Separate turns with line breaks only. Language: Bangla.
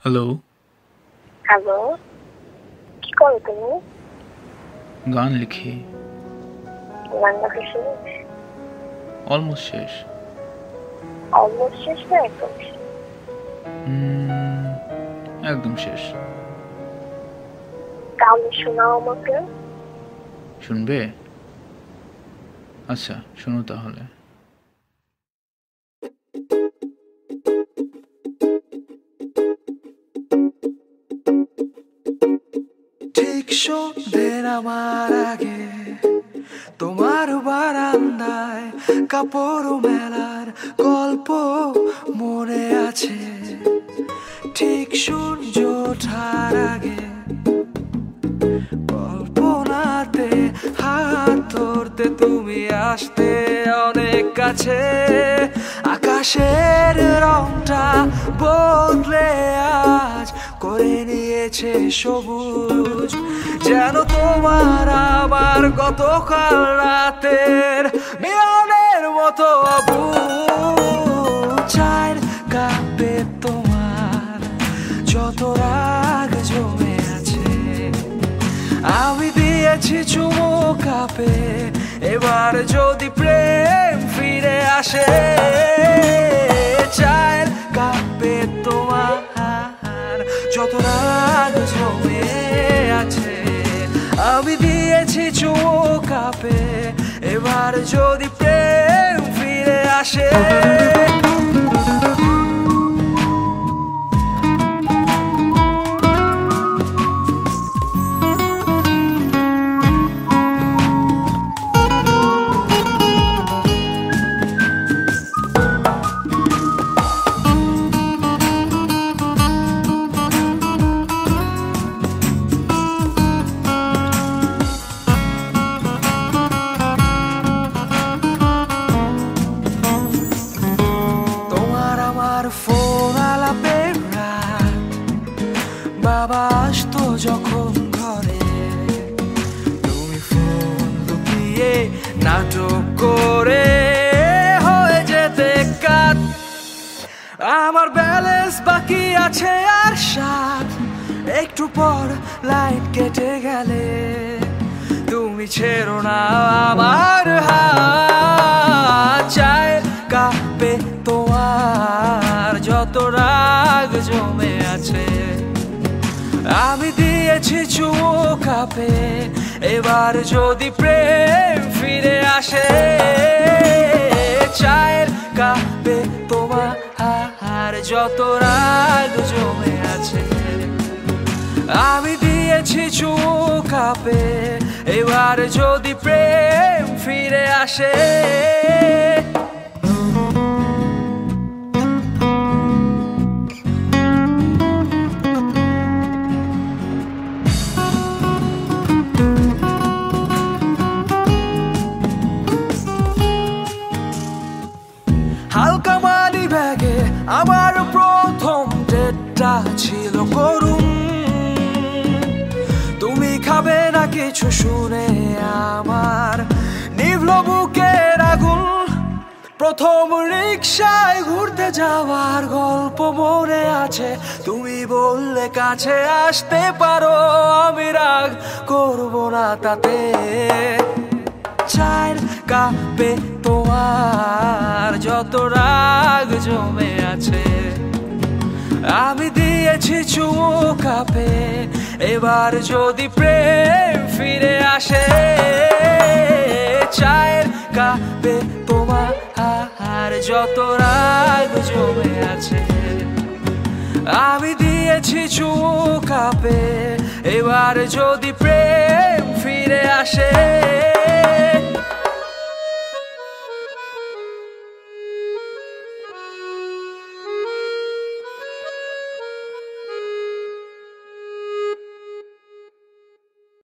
হ্যালো।
হ্যালো, কি করো তুমি?
গান লিখি।
গান লেখা শেষ?
অলমোস্ট শেষ।
অলমোস্ট শেষ না একদম শেষ?
একদম শেষ।
তাহলে শোনাও আমাকে।
শুনবে? আচ্ছা শোনো তাহলে।
ঠিক সন্ধ্যের আমার আগে তোমার বারান্দায় কাপড় মেলার গল্প মনে আছে। ঠিক সূর্য ওঠার আগে কল্পনাতে হাত ধরতে তুমি আসতে অনেক কাছে। আকাশের রংটা বদলে আজ করে নিয়েছে সবুজ, যেন তোমার আমার গতকাল রাতের মিলনের মতো অবুঝ। চায়ের কাপে তোমার যত রাগ জমে আছে আমি দিয়েছি চুমু কাপে, এবার যদি প্রেম ফিরে আসে। চায়ের কাপে তোমার যত রাগ জমে আছে আমি দিয়েছি চুমু কাপে, এবার যদি প্রেম ফিরে আসে। ফোন আলাপের রাত, বাবা আসতো যখন ঘরে, তুমি ফোন লুকিয়ে নাটক করে হয়ে যেতে কাট। আমার ব্যালেন্স বাকি আছে আর 7, একটু পর লাইট কেটে গেলে তুমি ছেড়ো না আমার হাত। চায়ের কাপে তোমার যত রাগ জমে আছে আমি দিয়েছি চুমু কাপে, এবার যদি প্রেম ফিরে আসে। চায়ের কাপে তোমার যত রাগ জমে আছে আমি দিয়েছি চুমু কাপে, এবার যদি প্রেম ফিরে আসে। হালকা মানি ব্যাগে আমার প্রথম ডেটটা ছিল করুণ, তুমি খাবে না কিছু শুনে আমার নিভল বুকের আগুন। প্রথম রিকশায় ঘুরতে যাওয়ার গল্প মনে আছে, তুমি বললে কাছে আসতে পারো, আমি রাগ করবো না তাতে। চায়ের কাপে তোমার যত রাগ জমে আছে আমি দিয়েছি চুমু কাপে, এবার যদি প্রেম ফিরে আসে। চায়ের কাপে তোমার যত রাগ জমে আছে আমি দিয়েছি চুমু কাপে, এবার যদি প্রেম ফিরে আসে।